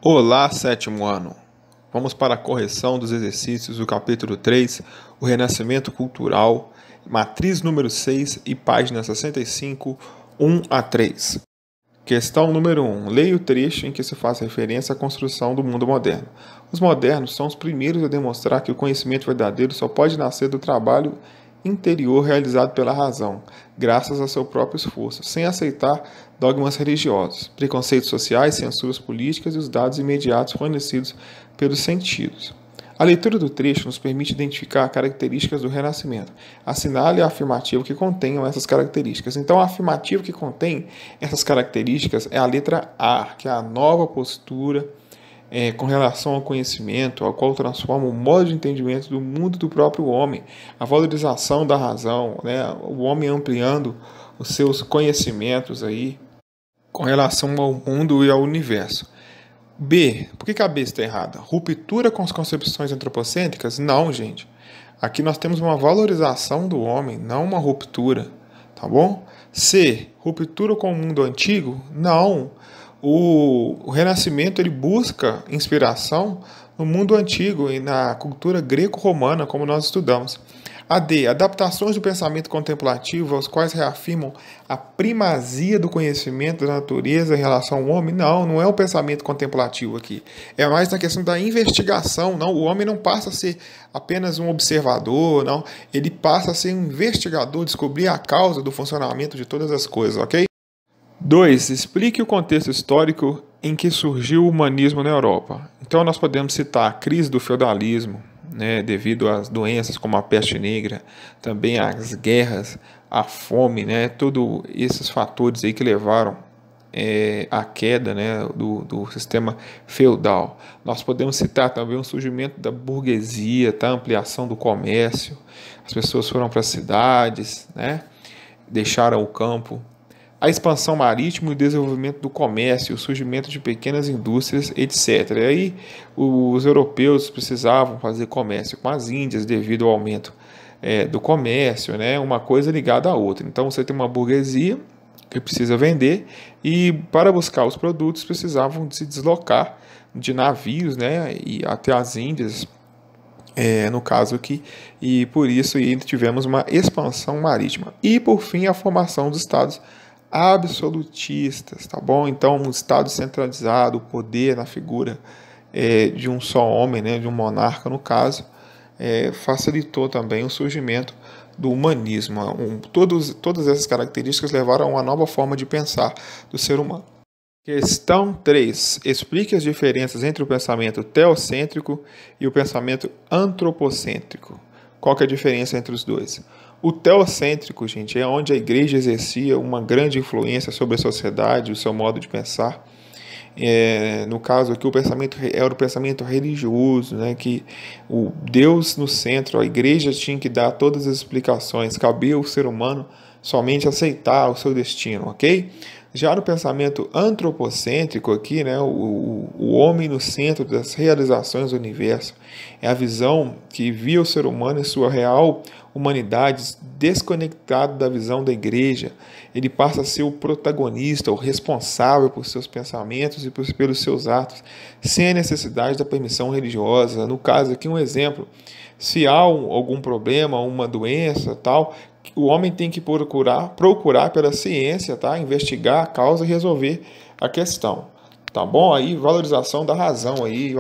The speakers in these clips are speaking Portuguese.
Olá, sétimo ano! Vamos para a correção dos exercícios do capítulo 3, o Renascimento Cultural, matriz número 6 e página 65, 1 a 3. Questão número 1. Leia o trecho em que se faz referência à construção do mundo moderno. Os modernos são os primeiros a demonstrar que o conhecimento verdadeiro só pode nascer do trabalho interior realizado pela razão, graças a seu próprio esforço, sem aceitar dogmas religiosos, preconceitos sociais, censuras políticas e os dados imediatos fornecidos pelos sentidos. A leitura do trecho nos permite identificar características do Renascimento. Assinale a afirmativa que contenham essas características. Então, a afirmativa que contém essas características é a letra A, que é a nova postura com relação ao conhecimento, ao qual transforma o modo de entendimento do mundo e do próprio homem, a valorização da razão, né? O homem ampliando os seus conhecimentos aí com relação ao mundo e ao universo. B. Por que a B está errada? Ruptura com as concepções antropocêntricas? Não, gente. Aqui nós temos uma valorização do homem, não uma ruptura, tá bom? C. Ruptura com o mundo antigo? Não. O Renascimento ele busca inspiração no mundo antigo e na cultura greco-romana, como nós estudamos. A D. Adaptações do pensamento contemplativo, aos quais reafirmam a primazia do conhecimento da natureza em relação ao homem. Não é o pensamento contemplativo aqui. É mais na questão da investigação. Não, o homem não passa a ser apenas um observador, não. Ele passa a ser um investigador, descobrir a causa do funcionamento de todas as coisas, ok? 2. Explique o contexto histórico em que surgiu o humanismo na Europa. Então nós podemos citar a crise do feudalismo, né, devido às doenças como a peste negra, também às guerras, a fome, né, todos esses fatores aí que levaram à queda, né, do sistema feudal. Nós podemos citar também o surgimento da burguesia, a ampliação do comércio, as pessoas foram para as cidades, né, deixaram o campo. A expansão marítima e o desenvolvimento do comércio, o surgimento de pequenas indústrias, etc. E aí os europeus precisavam fazer comércio com as Índias devido ao aumento do comércio, né? Uma coisa ligada à outra. Então você tem uma burguesia que precisa vender e para buscar os produtos precisavam se deslocar de navios, né? E até as Índias, no caso aqui, e por isso ainda tivemos uma expansão marítima. E por fim a formação dos estados absolutistas, tá bom? Então, um Estado centralizado, o poder na figura de um só homem, né, de um monarca no caso, facilitou também o surgimento do humanismo. Todas essas características levaram a uma nova forma de pensar do ser humano. Questão 3. Explique as diferenças entre o pensamento teocêntrico e o pensamento antropocêntrico. Qual que é a diferença entre os dois? O teocêntrico, gente, é onde a igreja exercia uma grande influência sobre a sociedade, o seu modo de pensar. No caso aqui, o pensamento era o pensamento religioso, né, que o Deus no centro, a igreja tinha que dar todas as explicações, cabia ao ser humano somente aceitar o seu destino, ok? Já no pensamento antropocêntrico aqui, né, o homem no centro das realizações do universo, é a visão que via o ser humano em sua real humanidade desconectado da visão da igreja. Ele passa a ser o protagonista, o responsável por seus pensamentos e pelos seus atos, sem a necessidade da permissão religiosa. No caso aqui, um exemplo, se há algum problema, uma doença, tal, o homem tem que procurar pela ciência, tá? Investigar a causa e resolver a questão. Tá bom? Aí valorização da razão, aí,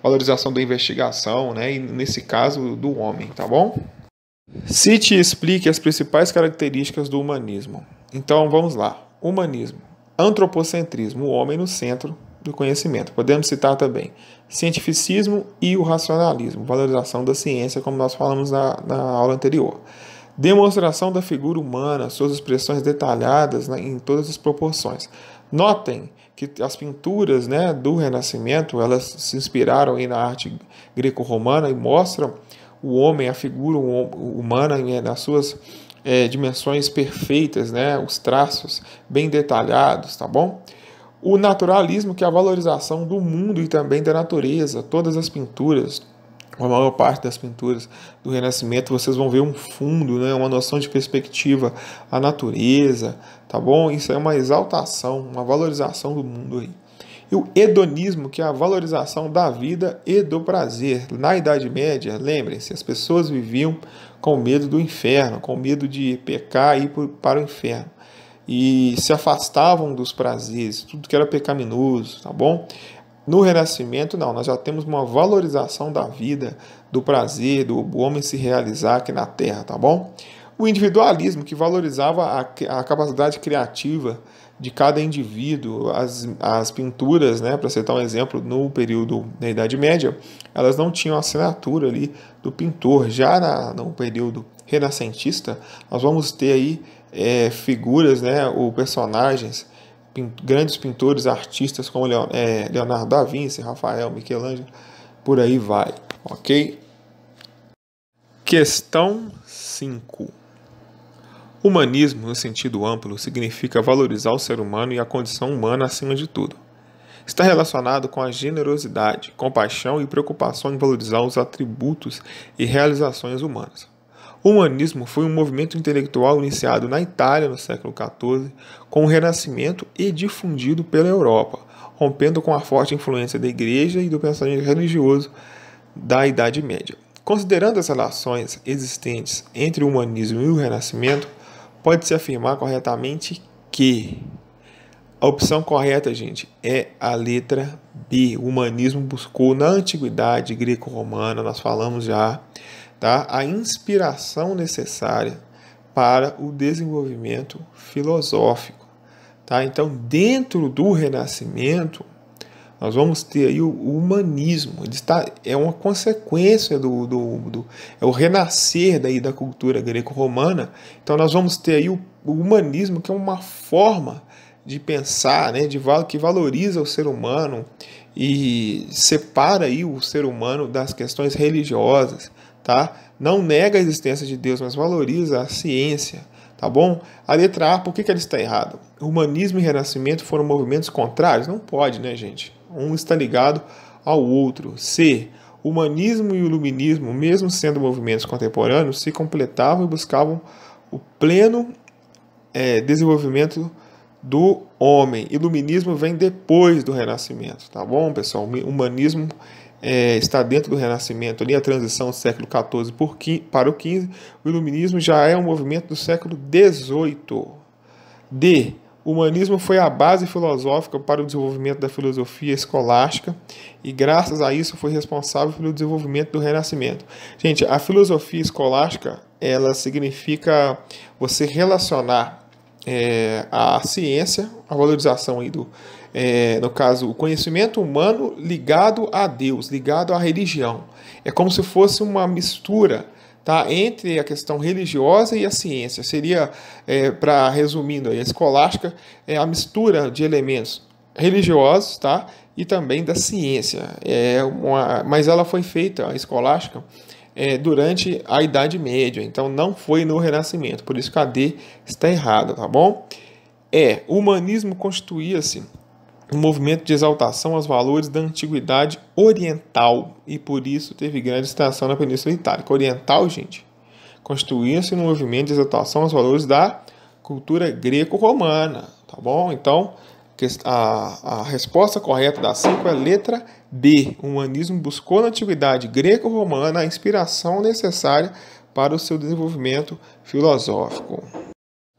valorização da investigação, né? E nesse caso do homem, tá bom? Cite e explique as principais características do humanismo. Então vamos lá. Humanismo. Antropocentrismo, o homem no centro do conhecimento. Podemos citar também cientificismo e o racionalismo, valorização da ciência, como nós falamos na aula anterior. Demonstração da figura humana, suas expressões detalhadas, né, em todas as proporções. Notem que as pinturas, né, do Renascimento, elas se inspiraram aí na arte greco-romana e mostram o homem, a figura humana nas suas dimensões perfeitas, né, os traços bem detalhados, tá bom? O naturalismo, que é a valorização do mundo e também da natureza, todas as pinturas, a maior parte das pinturas do Renascimento, vocês vão ver um fundo, né, uma noção de perspectiva, a natureza, tá bom? Isso é uma exaltação, uma valorização do mundo aí. E o hedonismo, que é a valorização da vida e do prazer. Na Idade Média, lembrem-se, as pessoas viviam com medo do inferno, com medo de pecar e ir para o inferno. E se afastavam dos prazeres, tudo que era pecaminoso, tá bom? No Renascimento, não, nós já temos uma valorização da vida, do prazer, do homem se realizar aqui na Terra, tá bom? O individualismo, que valorizava a capacidade criativa de cada indivíduo, as pinturas, né, para citar um exemplo, no período da Idade Média, elas não tinham a assinatura ali do pintor. Já no período renascentista, nós vamos ter aí figuras, né, ou personagens, grandes pintores, artistas como Leonardo da Vinci, Rafael, Michelangelo, por aí vai, ok? Questão 5. Humanismo, no sentido amplo, significa valorizar o ser humano e a condição humana acima de tudo. Está relacionado com a generosidade, compaixão e preocupação em valorizar os atributos e realizações humanas. O humanismo foi um movimento intelectual iniciado na Itália no século XIV, com o Renascimento e difundido pela Europa, rompendo com a forte influência da Igreja e do pensamento religioso da Idade Média. Considerando as relações existentes entre o humanismo e o Renascimento, pode-se afirmar corretamente que a opção correta, gente, é a letra B. O humanismo buscou na antiguidade greco-romana, nós falamos já, tá, a inspiração necessária para o desenvolvimento filosófico. Tá? Então, dentro do Renascimento, nós vamos ter aí o humanismo. É uma consequência é o renascer daí da cultura greco-romana. Então, nós vamos ter aí o humanismo, que é uma forma de pensar, né, que valoriza o ser humano e separa aí o ser humano das questões religiosas, tá? Não nega a existência de Deus, mas valoriza a ciência, tá bom? A letra A, por que ela está errada? Humanismo e Renascimento foram movimentos contrários? Não pode, né, gente? Um está ligado ao outro. C, o humanismo e o iluminismo, mesmo sendo movimentos contemporâneos, se completavam e buscavam o pleno desenvolvimento do homem. Iluminismo vem depois do Renascimento, tá bom, pessoal? O humanismo está dentro do Renascimento, ali a transição do século XIV para o XV. O iluminismo já é um movimento do século XVIII. D, o humanismo foi a base filosófica para o desenvolvimento da filosofia escolástica e, graças a isso, foi responsável pelo desenvolvimento do Renascimento. Gente, a filosofia escolástica, ela significa você relacionar a ciência, a valorização aí no caso, o conhecimento humano ligado a Deus, ligado à religião. É como se fosse uma mistura, tá, entre a questão religiosa e a ciência. Seria, resumindo, a escolástica é a mistura de elementos religiosos, tá, e também da ciência. Mas ela foi feita, a escolástica, durante a Idade Média, então não foi no Renascimento, por isso que a D está errada, tá bom? O humanismo constituía-se um movimento de exaltação aos valores da antiguidade oriental e por isso teve grande extensão na Península Itálica. Oriental, gente, constituía-se um movimento de exaltação aos valores da cultura greco-romana, tá bom? Então, a resposta correta da 5 é a letra B. O humanismo buscou na antiguidade greco-romana a inspiração necessária para o seu desenvolvimento filosófico.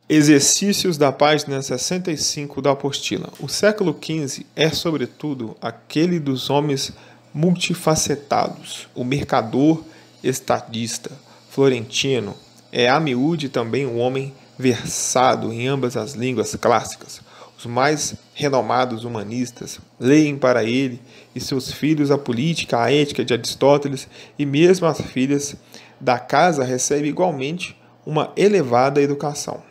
Exercícios da página 65 da apostila. O século XV é, sobretudo, aquele dos homens multifacetados. O mercador estadista florentino é a miúde também um homem versado em ambas as línguas clássicas. Os mais renomados humanistas leem para ele e seus filhos a política, a ética de Aristóteles, e mesmo as filhas da casa recebem igualmente uma elevada educação.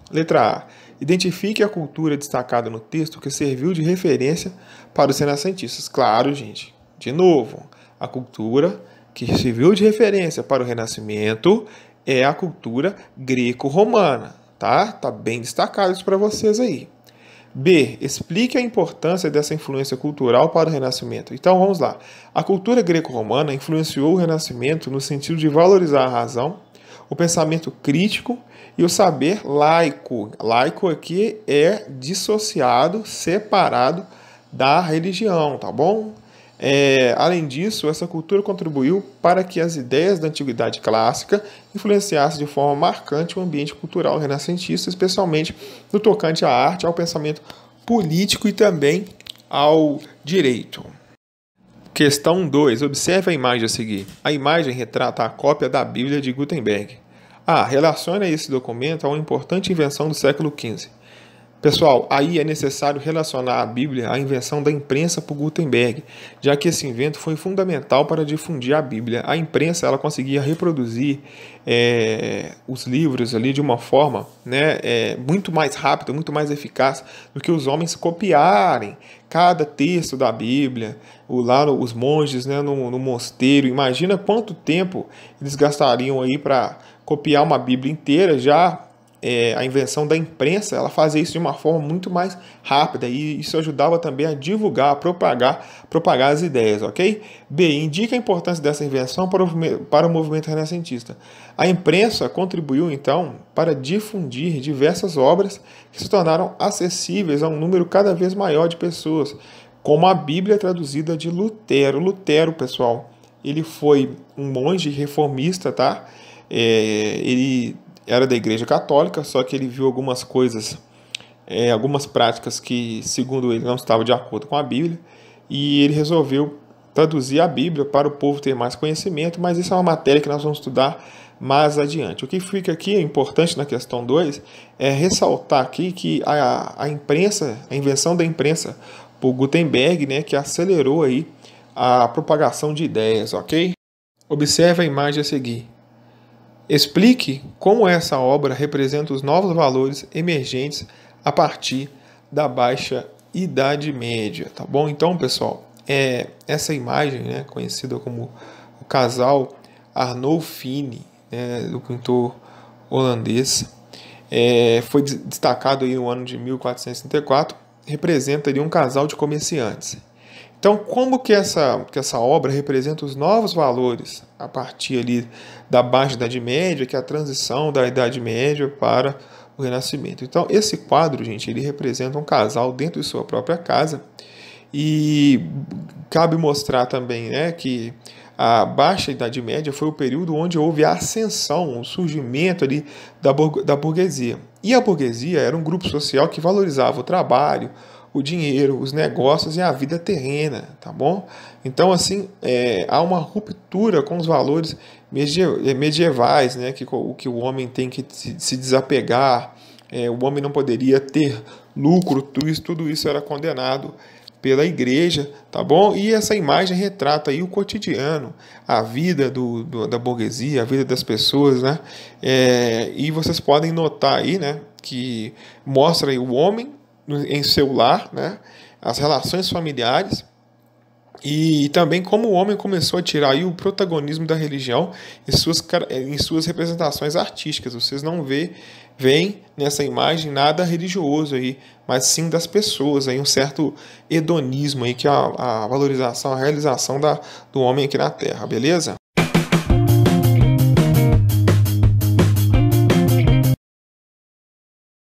Letra A. Identifique a cultura destacada no texto que serviu de referência para os renascentistas. Claro, gente. De novo, a cultura que serviu de referência para o Renascimento é a cultura greco-romana, tá? Tá bem destacado isso para vocês aí. B. Explique a importância dessa influência cultural para o Renascimento. Então, vamos lá. A cultura greco-romana influenciou o Renascimento no sentido de valorizar a razão, o pensamento crítico e o saber laico. Laico aqui é dissociado, separado da religião, tá bom? Além disso, essa cultura contribuiu para que as ideias da antiguidade clássica influenciassem de forma marcante o ambiente cultural renascentista, especialmente no tocante à arte, ao pensamento político e também ao direito. Questão 2. Observe a imagem a seguir. A imagem retrata a cópia da Bíblia de Gutenberg. Relaciona esse documento a uma importante invenção do século XV. Pessoal, aí é necessário relacionar a Bíblia à invenção da imprensa por Gutenberg, já que esse invento foi fundamental para difundir a Bíblia. A imprensa ela conseguia reproduzir os livros ali de uma forma muito mais rápida, muito mais eficaz do que os homens copiarem cada texto da Bíblia. Os monges no mosteiro, imagina quanto tempo eles gastariam aí para copiar uma Bíblia inteira. Já a invenção da imprensa, ela fazia isso de uma forma muito mais rápida e isso ajudava também a divulgar, a propagar as ideias, ok? B. Indica a importância dessa invenção para o movimento renascentista. A imprensa contribuiu, então, para difundir diversas obras que se tornaram acessíveis a um número cada vez maior de pessoas, como a Bíblia traduzida de Lutero. Lutero, pessoal, ele foi um monge reformista, tá? Ele era da Igreja Católica, só que ele viu algumas coisas, algumas práticas que, segundo ele, não estavam de acordo com a Bíblia, e ele resolveu traduzir a Bíblia para o povo ter mais conhecimento, mas isso é uma matéria que nós vamos estudar mais adiante. O que fica aqui, importante na questão 2, é ressaltar aqui que a imprensa, a invenção da imprensa por Gutenberg, que acelerou aí a propagação de ideias, ok? Observe a imagem a seguir. Explique como essa obra representa os novos valores emergentes a partir da Baixa Idade Média, tá bom? Então, pessoal, essa imagem, conhecida como o casal Arnolfini, do pintor holandês, foi destacado aí no ano de 1434, representa ali um casal de comerciantes. Então, como que essa obra representa os novos valores a partir ali da Baixa Idade Média, que é a transição da Idade Média para o Renascimento. Então, esse quadro, gente, ele representa um casal dentro de sua própria casa e cabe mostrar também, que a Baixa Idade Média foi o período onde houve a ascensão, o surgimento ali da burguesia. E a burguesia era um grupo social que valorizava o trabalho, o dinheiro, os negócios e a vida terrena, tá bom? Então, assim, há uma ruptura com os valores medievais, que o homem tem que se desapegar, o homem não poderia ter lucro, tudo isso era condenado pela igreja, tá bom? E essa imagem retrata aí o cotidiano, a vida da burguesia, a vida das pessoas, e vocês podem notar aí, que mostra aí o homem em seu lar, as relações familiares e também como o homem começou a tirar aí o protagonismo da religião em suas representações artísticas. Vocês não veem nessa imagem nada religioso aí, mas sim das pessoas, aí um certo hedonismo aí, que é a valorização, a realização do homem aqui na Terra, beleza?